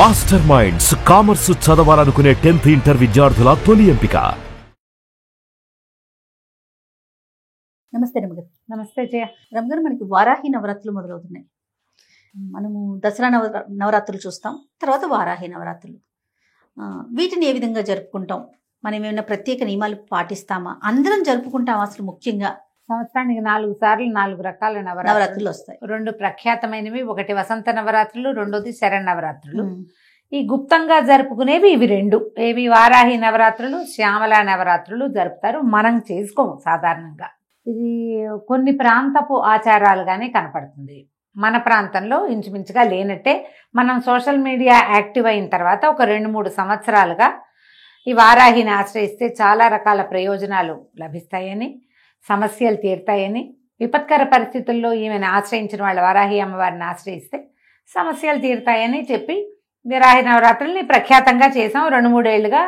Master minds commerce చదవాలనుకునే 10th inter విద్యార్థుల తొలి ఎంపిక. నమస్తే రమగారు. నమస్తే జయ. రమగారు, మనకి వారాహి నవరాత్రులు మొదలవుతున్నాయి. మనము దసరా నవరాత్రులు చూస్తాం, తర్వాత వారాహి నవరాత్రులు. వీటిని ఏ విధంగా జరుపుకుంటాం? మనం ఏమైనా ప్రత్యేక నియమాలు పాటిస్తామా? అందరం జరుపుకుంటాం. అసలు ముఖ్యంగా సంవత్సరానికి 4 సార్లు 4 రకాల నవరాత్రులు వస్తాయి. 2 ప్రఖ్యాతమైనవి, ఒకటి వసంత నవరాత్రులు, రెండోది శరన్నవరాత్రులు. ఈ గుప్తంగా జరుపుకునేవి ఇవి 2. ఏవి? వారాహి నవరాత్రులు, శ్యామల నవరాత్రులు జరుపుతారు. మనం చేసుకోము సాధారణంగా. ఇది కొన్ని ప్రాంతపు ఆచారాలుగానే కనపడుతుంది. మన ప్రాంతంలో ఇంచుమించుగా లేనట్టే. మనం సోషల్ మీడియా యాక్టివ్ అయిన తర్వాత ఒక 2-3 సంవత్సరాలుగా ఈ వారాహిని ఆశ్రయిస్తే చాలా రకాల ప్రయోజనాలు లభిస్తాయని, సమస్యలు తీరుతాయని, విపత్కర పరిస్థితుల్లో ఈమెను ఆశ్రయించిన వాళ్ళ వారాహి అమ్మవారిని ఆశ్రయిస్తే సమస్యలు తీరుతాయని చెప్పి వారాహి నవరాత్రుల్ని ప్రఖ్యాతంగా చేసాం. 2-3 ఏళ్లుగా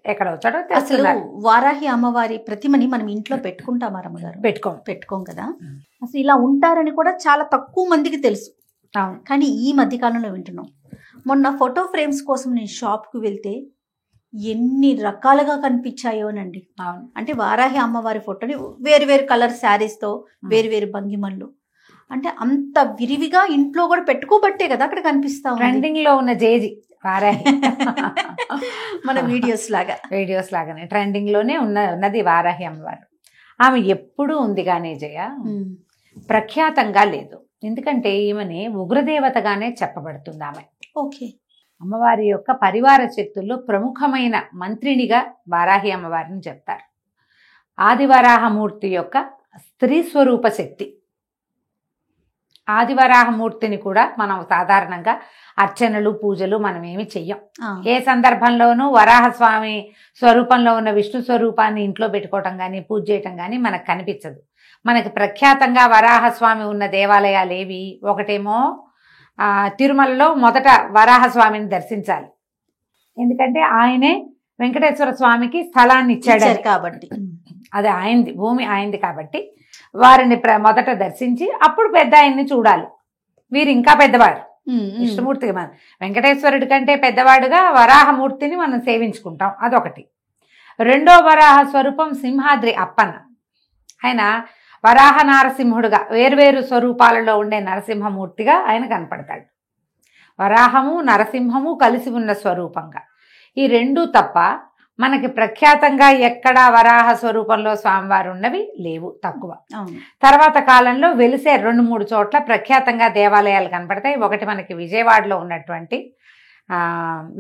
ఎక్కడ వచ్చాడో అసలు వారాహి అమ్మవారి ప్రతిమని మనం ఇంట్లో పెట్టుకుంటామా రమ్మగారు? పెట్టుకోం కదా. అసలు ఇలా ఉంటారని కూడా చాలా తక్కువ మందికి తెలుసు. కానీ ఈ మధ్యకాలంలో వింటున్నాం. మొన్న ఫోటో ఫ్రేమ్స్ కోసం నేను షాప్కి వెళ్తే ఎన్ని రకాలుగా కనిపించాయోనండి. అంటే వారాహి అమ్మవారి ఫోటోని వేరు వేరు కలర్ శారీస్తో, వేరు వేరు భంగిమల్లో, అంటే అంత విరివిగా ఇంట్లో కూడా పెట్టుకోబట్టే కదా అక్కడ కనిపిస్తాం. ట్రెండింగ్ లో ఉన్న జేజీ వారాహి మన వీడియోస్ లాగానే ట్రెండింగ్ లోనే ఉన్నది వారాహి అమ్మవారు. ఆమె ఎప్పుడూ ఉంది కానీ జయ, ప్రఖ్యాతంగా లేదు. ఎందుకంటే ఈమెని ఉగ్రదేవతగానే చెప్పబడుతుంది ఆమె. ఓకే. అమ్మవారి యొక్క పరివార శక్తుల్లో ప్రముఖమైన మంత్రినిగా వారాహి అమ్మవారిని చెప్తారు. ఆదివరాహమూర్తి యొక్క స్త్రీ స్వరూప శక్తి. ఆదివరాహమూర్తిని కూడా మనం సాధారణంగా అర్చనలు, పూజలు మనం ఏమి చెయ్యం. ఏ సందర్భంలోనూ వరాహస్వామి స్వరూపంలో ఉన్న విష్ణు స్వరూపాన్ని ఇంట్లో పెట్టుకోవటం కానీ, పూజ చేయటం కానీ మనకు కనిపించదు. మనకి ప్రఖ్యాతంగా వరాహస్వామి ఉన్న దేవాలయాలు ఏవి? ఒకటేమో తిరుమలలో మొదట వరాహస్వామిని దర్శించాలి. ఎందుకంటే ఆయనే వెంకటేశ్వర స్వామికి స్థలాన్ని ఇచ్చాడు కాబట్టి, అది ఆయనది, భూమి ఆయనది కాబట్టి వారిని మొదట దర్శించి అప్పుడు పెద్ద ఆయన్ని చూడాలి. వీరు ఇంకా పెద్దవారు, విష్ణుమూర్తికి. మనం వెంకటేశ్వరుడి కంటే పెద్దవాడుగా వరాహమూర్తిని మనం సేవించుకుంటాం. అదొకటి. రెండో వరాహ స్వరూపం సింహాద్రి అప్పన్న. ఆయన వరాహ నారసింహుడుగా వేర్వేరు స్వరూపాలలో ఉండే నరసింహమూర్తిగా ఆయన కనపడతాడు. వరాహము నరసింహము కలిసి ఉన్న స్వరూపంగా. ఈ 2 తప్ప మనకి ప్రఖ్యాతంగా ఎక్కడా వరాహ స్వరూపంలో స్వామివారు ఉన్నవి లేవు, తక్కువ. తర్వాత కాలంలో వెలిసే 2-3 చోట్ల ప్రఖ్యాతంగా దేవాలయాలు కనపడతాయి. ఒకటి మనకి విజయవాడలో ఉన్నటువంటి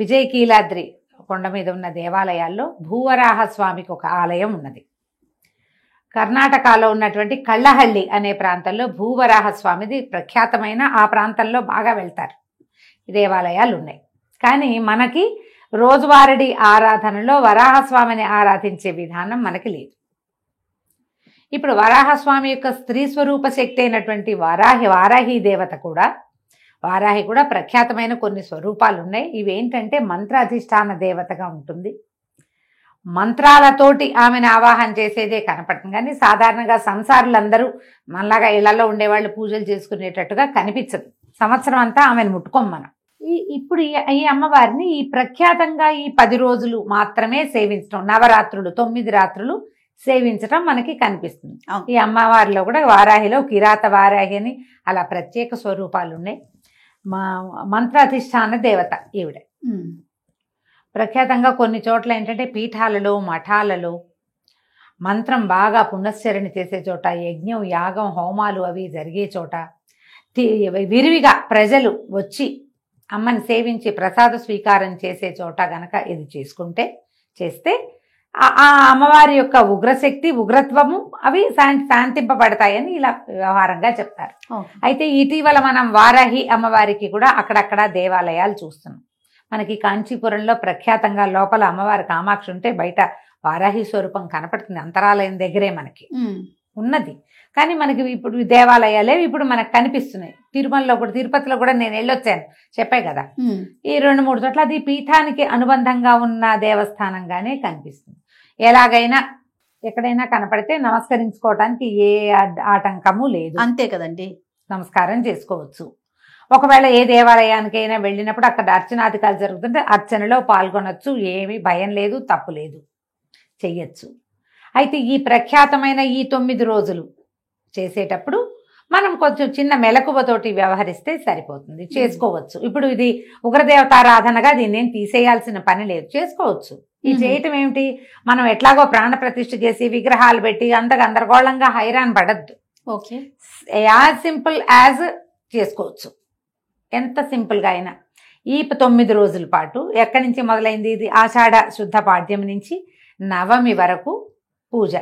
విజయకీలాద్రి కొండ మీద ఉన్న దేవాలయాల్లో భూవరాహ స్వామికి ఒక ఆలయం ఉన్నది. కర్ణాటకలో ఉన్నటువంటి కళ్ళహల్లి అనే ప్రాంతంలో భూవరాహ స్వామిది ప్రఖ్యాతమైన, ఆ ప్రాంతంలో బాగా వెళ్తారు. దేవాలయాలు ఉన్నాయి. కానీ మనకి రోజువారీ ఆరాధనలో వరాహస్వామిని ఆరాధించే విధానం మనకి లేదు. ఇప్పుడు వరాహస్వామి యొక్క స్త్రీ స్వరూప శక్తి అయినటువంటి వారాహి దేవత కూడా, వారాహి కూడా ప్రఖ్యాతమైన కొన్ని స్వరూపాలు ఉన్నాయి. ఇవేంటంటే మంత్రాధిష్టాన దేవతగా ఉంటుంది. మంత్రాలతోటి ఆమెను ఆవాహన చేసేదే కనపడుతుంది. కానీ సాధారణంగా సంసారులందరూ మనలాగా ఇళ్లలో ఉండేవాళ్ళు పూజలు చేసుకునేటట్టుగా కనిపించదు. సంవత్సరం అంతా ఆమెను ముట్టుకోం మనం. ఇప్పుడు ఈ అమ్మవారిని ఈ ప్రఖ్యాతంగా ఈ 10 రోజులు మాత్రమే సేవించడం, నవరాత్రులు 9 రాత్రులు సేవించడం మనకి కనిపిస్తుంది. ఈ అమ్మవారిలో కూడా వారాహిలో కిరాత వారాహి అని అలా ప్రత్యేక స్వరూపాలు ఉన్నాయి. మంత్రాధిష్టాన దేవత ఈవిడ. ప్రఖ్యాతంగా కొన్ని చోట్ల ఏంటంటే పీఠాలలో, మఠాలలో మంత్రం బాగా పునశ్చరణ చేసే చోట, యజ్ఞం, యాగం, హోమాలు అవి జరిగే చోట విరివిగా ప్రజలు వచ్చి అమ్మని సేవించి ప్రసాద స్వీకారం చేసే చోట గనక ఇది చేస్తే ఆ అమ్మవారి యొక్క ఉగ్రశక్తి, ఉగ్రత్వము అవి శాంతింపబడతాయని ఇలా వ్యవహారంగా చెప్తారు. అయితే ఇటీవల మనం వారాహి అమ్మవారికి కూడా అక్కడక్కడ దేవాలయాలు చూస్తున్నాం. మనకి కాంచీపురంలో ప్రఖ్యాతంగా లోపల అమ్మవారి కామాక్షి ఉంటే బయట వారాహి స్వరూపం కనపడుతుంది. అంతరాలయం దగ్గరే మనకి ఉన్నది. కానీ మనకి ఇప్పుడు దేవాలయాలే ఇప్పుడు మనకు కనిపిస్తున్నాయి. తిరుమలలో కూడా, తిరుపతిలో కూడా నేను వెళ్ళొచ్చాను, చెప్పాయి కదా. ఈ 2-3 చోట్ల అది పీఠానికి అనుబంధంగా ఉన్న దేవస్థానంగానే కనిపిస్తుంది. ఎలాగైనా ఎక్కడైనా కనపడితే నమస్కరించుకోవడానికి ఏ ఆటంకము లేదు. అంతే కదండి, నమస్కారం చేసుకోవచ్చు. ఒకవేళ ఏ దేవాలయానికైనా వెళ్ళినప్పుడు అక్కడ అర్చనాధికారులు జరుగుతుంటే అర్చనలో పాల్గొనొచ్చు, ఏమీ భయం లేదు, తప్పు లేదు, చెయ్యొచ్చు. అయితే ఈ ప్రఖ్యాతమైన ఈ 9 రోజులు చేసేటప్పుడు మనం కొంచెం చిన్న మెలకువతోటి వ్యవహరిస్తే సరిపోతుంది, చేసుకోవచ్చు. ఇప్పుడు ఇది ఉగ్రదేవతారాధనగా దీన్ని తీసేయాల్సిన పని లేదు, చేసుకోవచ్చు. ఈ చేయటం ఏమిటి, మనం ఎట్లాగో ప్రాణ ప్రతిష్ఠ చేసి విగ్రహాలు పెట్టి అంత గందరగోళంగా హైరాన్ పడద్దు. ఓకే, యాజ్ సింపుల్ యాజ్ చేసుకోవచ్చు, ఎంత సింపుల్గా అయినా. ఈ 9 రోజుల పాటు ఎక్కడి నుంచి మొదలైంది, ఇది ఆషాఢ శుద్ధ పాడ్యం నుంచి నవమి వరకు పూజ.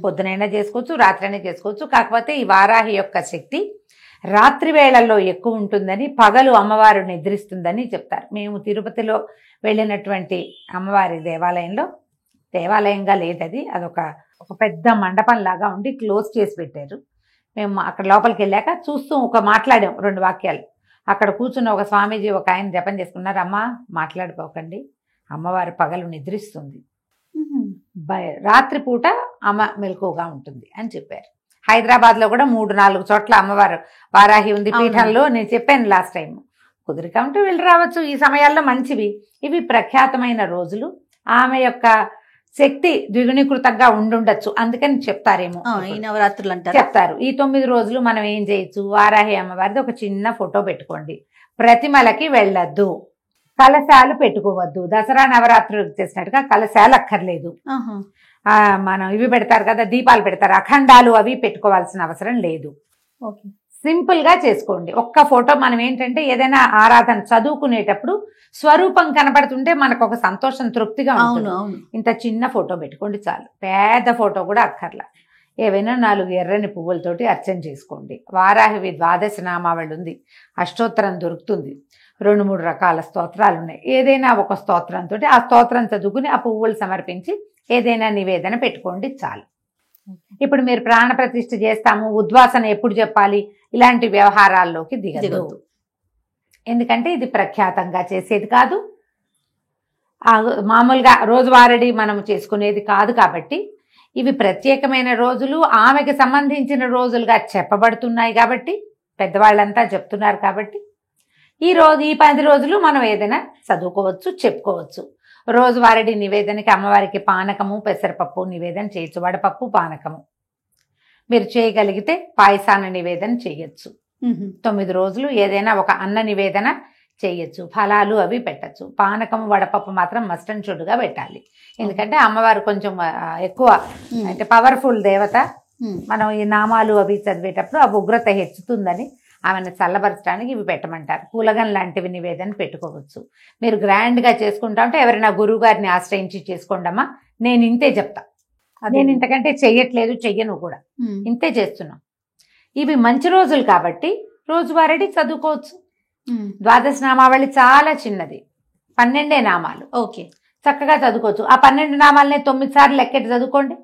పొద్దునైనా చేసుకోవచ్చు, రాత్రైనా చేసుకోవచ్చు. కాకపోతే ఈ వారాహి యొక్క శక్తి రాత్రి వేళల్లో ఎక్కువ ఉంటుందని, పగలు అమ్మవారు నిద్రిస్తుందని చెప్తారు. మేము తిరుపతిలో వెళ్ళినటువంటి అమ్మవారి దేవాలయంగా లేదది, అదొక పెద్ద మండపం లాగా ఉండి క్లోజ్ చేసి పెట్టారు. మేము అక్కడ లోపలికి వెళ్ళాక చూస్తూ మాట్లాడాం 2 వాక్యాలు. అక్కడ కూర్చున్న ఒక స్వామీజీ ఒక ఆయన జపం చేసుకున్నారు. అమ్మ మాట్లాడిపోకండి, అమ్మవారి పగలు నిద్రిస్తుంది, రాత్రిపూట అమ్మ మెలకువగా ఉంటుంది అని చెప్పారు. హైదరాబాద్లో కూడా 3-4 చోట్ల అమ్మవారు వారాహి ఉంది పీఠంలో. నేను చెప్పాను లాస్ట్ టైం, కుదిరిక ఉంటే వెళ్ళి రావచ్చు. ఈ సమయాల్లో మంచివి. ఇవి ప్రఖ్యాతమైన రోజులు. ఆమె యొక్క శక్తి ద్విగుణీకృతంగా ఉండుండొచ్చు, అందుకని చెప్తారేమో ఈ నవరాత్రులు అంటారు, చెప్తారు. ఈ 9 రోజులు మనం ఏం చేయొచ్చు, వారాహి అమ్మవారిది ఒక చిన్న ఫోటో పెట్టుకోండి, ప్రతిమలకి వెళ్ళొద్దు, కలశాలు పెట్టుకోవద్దు. దసరా నవరాత్రులకు చేసినట్టుగా కలశాలు అక్కర్లేదు. మనం ఇవి పెడతారు కదా, దీపాలు పెడతారు, అఖండాలు అవి పెట్టుకోవాల్సిన అవసరం లేదు. సింపుల్ గా చేసుకోండి. ఒక్క ఫోటో. మనం ఏంటంటే ఏదైనా ఆరాధన చదువుకునేటప్పుడు స్వరూపం కనపడుతుంటే మనకు ఒక సంతోషం, తృప్తిగా ఉంటుంది. ఇంత చిన్న ఫోటో పెట్టుకోండి చాలు, పెద్ద ఫోటో కూడా అక్కర్లా. ఏవైనా 4 ఎర్రని పువ్వులతోటి అర్చన చేసుకోండి. వారాహివి 12 నామావళి ఉంది, అష్టోత్తరం దొరుకుతుంది, 2-3 రకాల స్తోత్రాలు ఉన్నాయి. ఏదైనా ఒక స్తోత్రంతో ఆ స్తోత్రం చదువుకుని ఆ పువ్వులు సమర్పించి ఏదైనా నివేదన పెట్టుకోండి చాలు. ఇప్పుడు మీరు ప్రాణ ప్రతిష్ఠ చేస్తాము, ఉద్వాసన ఎప్పుడు చెప్పాలి, ఇలాంటి వ్యవహారాల్లోకి దిగదు. ఎందుకంటే ఇది ప్రఖ్యాతంగా చేసేది కాదు, మామూలుగా రోజువారీ మనం చేసుకునేది కాదు. కాబట్టి ఇవి ప్రత్యేకమైన రోజులు, ఆమెకి సంబంధించిన రోజులుగా చెప్పబడుతున్నాయి. కాబట్టి పెద్దవాళ్ళంతా చెప్తున్నారు. కాబట్టి ఈ 10 రోజులు మనం ఏదైనా చదువుకోవచ్చు, చెప్పుకోవచ్చు. రోజువారీ నివేదనకి అమ్మవారికి పానకము, పెసరపప్పు నివేదన చేయొచ్చు, వడపప్పు, పానకము. మీరు చేయగలిగితే పాయసాన నివేదన చేయొచ్చు. 9 రోజులు ఏదైనా ఒక అన్న నివేదన చేయొచ్చు, ఫలాలు అవి పెట్టచ్చు. పానకము, వడపప్పు మాత్రం మస్ట్ అండ్ షుడ్గా పెట్టాలి. ఎందుకంటే అమ్మవారు కొంచెం ఎక్కువ అంటే పవర్ఫుల్ దేవత. మనం ఈ నామాలు అవి చదివేటప్పుడు ఆ ఉగ్రత హెచ్చుతుందని ఆమెను చల్లబరచడానికి ఇవి పెట్టమంటారు. పూలగం లాంటివి నివేదన పెట్టుకోవచ్చు. మీరు గ్రాండ్గా చేసుకుంటా ఉంటే ఎవరైనా గురువు గారిని ఆశ్రయించి చేసుకోండమ్మా, నేను ఇంతే చెప్తా, నేను ఇంతకంటే చెయ్యట్లేదు, చెయ్యను కూడా, ఇంతే చేస్తున్నాం. ఇవి మంచి రోజులు కాబట్టి రోజువారీ చదువుకోవచ్చు. 12 నామావళి చాలా చిన్నది, 12 నామాలు. ఓకే, చక్కగా చదువుకోవచ్చు. ఆ 12 నామాలనే 9 సార్లు లెక్కెట్టి చదువుకోండి,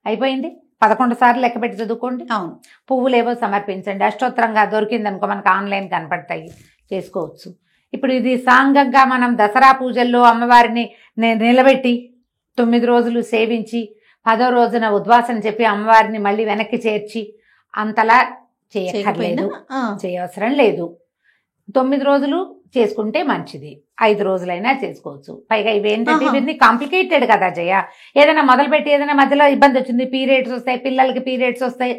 అయిపోయింది. 11 సార్లు లెక్క పెట్టి చదువుకోండి. అవును, పువ్వులేవో సమర్పించండి. అష్టోత్తరంగా దొరికిందనుకో మనకు ఆన్లైన్ కనపడతాయి, చేసుకోవచ్చు. ఇప్పుడు ఇది సాంగంగా మనం దసరా పూజల్లో అమ్మవారిని నిలబెట్టి 9 రోజులు సేవించి 10వ రోజున ఉద్వాసన చెప్పి అమ్మవారిని మళ్ళీ వెనక్కి చేర్చి అంతలా చేయక్కర్లేదు, చేయవసరం లేదు. 9 రోజులు చేసుకుంటే మంచిది, 5 రోజులైనా చేసుకోవచ్చు. పైగా ఇవేంటంటే ఇవన్నీ కాంప్లికేటెడ్ కదా జయ. ఏదైనా మొదలుపెట్టి ఏదైనా మధ్యలో ఇబ్బంది వచ్చింది, పీరియడ్స్ వస్తాయి, పిల్లలకి పీరియడ్స్ వస్తాయి,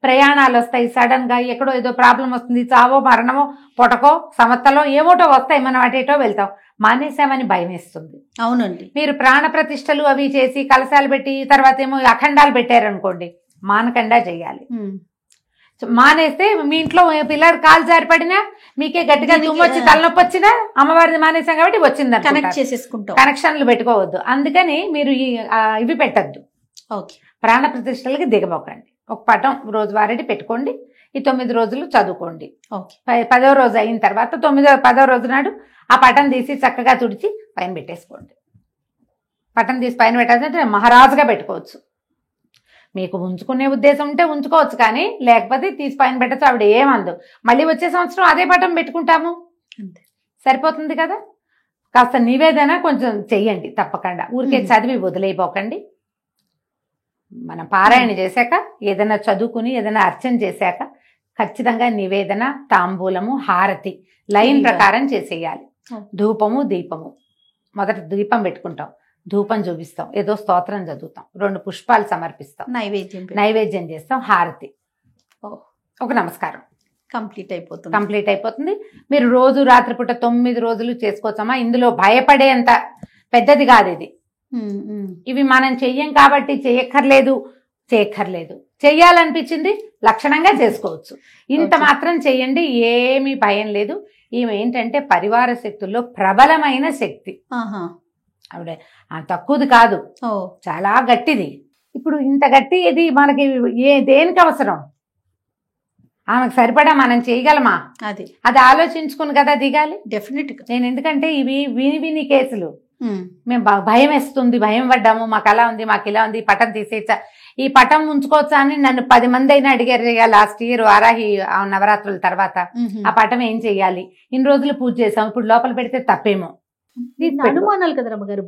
ప్రయాణాలు వస్తాయి, సడన్ గా ఎక్కడో ఏదో ప్రాబ్లం వస్తుంది, చావో మరణమో పొటకో సమత్తలో ఏవోటో వస్తాయి, మనం అటేటో వెళ్తాం, మానేసామని భయం వేస్తుంది. అవునండి, మీరు ప్రాణ ప్రతిష్టలు అవి చేసి కలశాలు పెట్టి తర్వాత ఏమో అఖండాలు పెట్టారనుకోండి, మానకుండా చెయ్యాలి. మానేస్తే మీ ఇంట్లో పిల్లడు కాలు జారిపడినా, మీకే గట్టిగా దుమ్మొచ్చి తలనొప్పి వచ్చినా అమ్మవారిని మానేసాం కాబట్టి వచ్చిందని కనెక్ట్ చేసేసుకుంటాం. కనెక్షన్లు పెట్టుకోవద్దు. అందుకని మీరు ఇవి పెట్టద్దు. ఓకే, ప్రాణ ప్రతిష్టలకి దిగబోకండి. ఒక పటం రోజువారీ పెట్టుకోండి. ఈ 9 రోజులు చదువుకోండి. ఓకే, 10వ రోజు అయిన తర్వాత 10వ రోజు నాడు ఆ పటం తీసి చక్కగా తుడిచి పైన పెట్టేసుకోండి. పటం తీసి పైన పెట్టాలంటే మహారాజుగా పెట్టుకోవచ్చు. మీకు ఉంచుకునే ఉద్దేశం ఉంటే ఉంచుకోవచ్చు, కానీ లేకపోతే తీసి పైన పెట్టచ్చు. ఆవిడ ఏమందు, మళ్ళీ వచ్చే సంవత్సరం అదే పటం పెట్టుకుంటాము, సరిపోతుంది కదా. కాస్త నివేదన కొంచెం చెయ్యండి తప్పకుండా, ఊరికే చదివి వదిలేయపోకండి. మనం పారాయణ చేశాక ఏదైనా చదువుకుని ఏదైనా అర్చన చేశాక ఖచ్చితంగా నివేదన, తాంబూలము, హారతి లైన్ ప్రకారం చేసేయాలి. ధూపము, దీపము. మొదట దీపం పెట్టుకుంటాం, ధూపం చూపిస్తాం, ఏదో స్తోత్రం చదువుతాం, 2 పుష్పాలు సమర్పిస్తాం, నైవేద్యం చేస్తాం, హారతి, ఒక నమస్కారం, కంప్లీట్ అయిపోతుంది. మీరు రోజు రాత్రిపూట 9 రోజులు చేసుకోవచ్చమ్మా. ఇందులో భయపడేంత పెద్దది కాదు ఇది. ఇవి మనం చెయ్యం కాబట్టి చేయక్కర్లేదు చెయ్యాలనిపించింది లక్షణంగా చేసుకోవచ్చు. ఇంత మాత్రం చెయ్యండి, ఏమీ భయం లేదు. ఈమె ఏంటంటే పరివార శక్తుల్లో ప్రబలమైన శక్తి. ఆవిడ తక్కువది కాదు, చాలా గట్టిది. ఇప్పుడు ఇంత గట్టి ఇది మనకి దేనికి అవసరం? ఆమెకు సరిపడా మనం చేయగలమా? అది ఆలోచించుకుని కదా దిగాలి. డెఫినెట్ గా. నేను ఎందుకంటే ఇవి విని కేసులు మేము భయం వేస్తుంది, భయం పడ్డాము, మాకు అలా ఉంది, మాకు ఇలా ఉంది, పటం తీసేచ్చా, ఈ పటం ఉంచుకోవచ్చా అని నన్ను 10 మంది అయినా అడిగారు. లాస్ట్ ఇయర్ వారాహి నవరాత్రుల తర్వాత ఆ పటం ఏం చెయ్యాలి, ఇన్ని రోజులు పూజ చేసాం, ఇప్పుడు లోపల పెడితే తప్పేమో. అనుమానాలు కదా రమ్మగారు,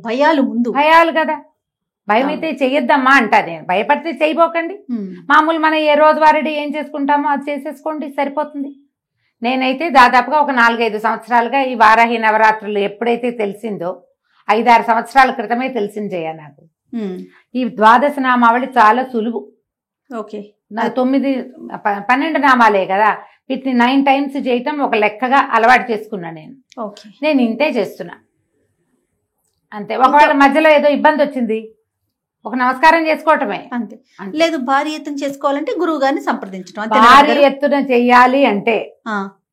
భయాలు కదా. భయం అయితే చెయ్యొద్దమ్మా అంటా నేను. భయపడితే చేయబోకండి. మామూలు మనం ఏ రోజు వారడి ఏం చేసుకుంటామో అది చేసేసుకోండి, సరిపోతుంది. నేనైతే దాదాపుగా ఒక 4-5 సంవత్సరాలుగా ఈ వారాహి నవరాత్రులు ఎప్పుడైతే తెలిసిందో, 5-6 సంవత్సరాల క్రితమే తెలిసింది నాకు. ఈ ద్వాదశ నామావళి చాలా సులువు. నాకు 12 నామాలే కదా, వీటిని 9 టైమ్స్ చేయటం ఒక లెక్కగా అలవాటు చేసుకున్నా నేను ఇంతే చేస్తున్నా అంతే. ఒకవేళ మధ్యలో ఏదో ఇబ్బంది వచ్చింది, ఒక నమస్కారం చేసుకోవటమే అంతే. లేదు భారీ ఎత్తున చేసుకోవాలంటే గురువు గారిని సంప్రదించడం. భారీ ఎత్తున చెయ్యాలి అంటే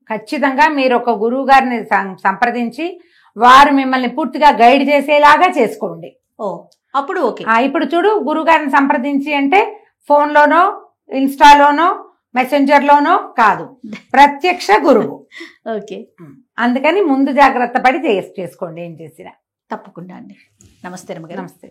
ఖచ్చితంగా మీరు ఒక గురువు గారిని సంప్రదించి వారు మిమ్మల్ని పూర్తిగా గైడ్ చేసేలాగా చేసుకోండి. అప్పుడు ఓకే. ఇప్పుడు చూడు, గురువు గారిని సంప్రదించి అంటే ఫోన్లోనో, ఇన్స్టాలోనో, మెసెంజర్లోనో కాదు, ప్రత్యక్ష గురువు. ఓకే. అందుకని ముందు జాగ్రత్త పడి చేసుకోండి ఏం చేసినా. తప్పకుండా అండి. నమస్తే రమ్మగారు. నమస్తే.